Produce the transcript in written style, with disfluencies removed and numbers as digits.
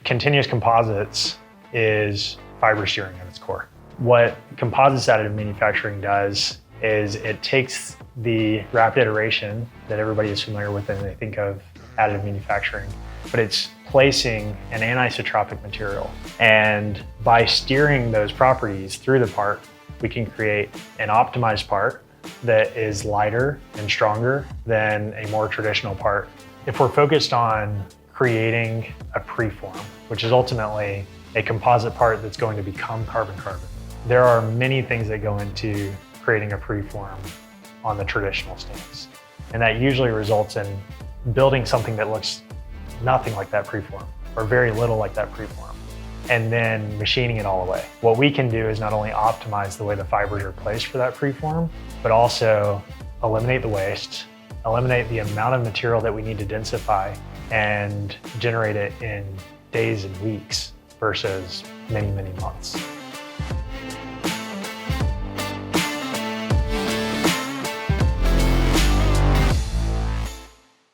Continuous Composites is fiber steering at its core. What composites additive manufacturing does is it takes the rapid iteration that everybody is familiar with when they think of additive manufacturing, but it's placing an anisotropic material. And by steering those properties through the part, we can create an optimized part that is lighter and stronger than a more traditional part. If we're focused on creating a preform, which is ultimately a composite part that's going to become carbon-carbon, there are many things that go into creating a preform on the traditional stance. And that usually results in building something that looks nothing like that preform, or very little like that preform, and then machining it all away. What we can do is not only optimize the way the fibers are placed for that preform, but also eliminate the waste, eliminate the amount of material that we need to densify, and generate it in days and weeks versus many, many months.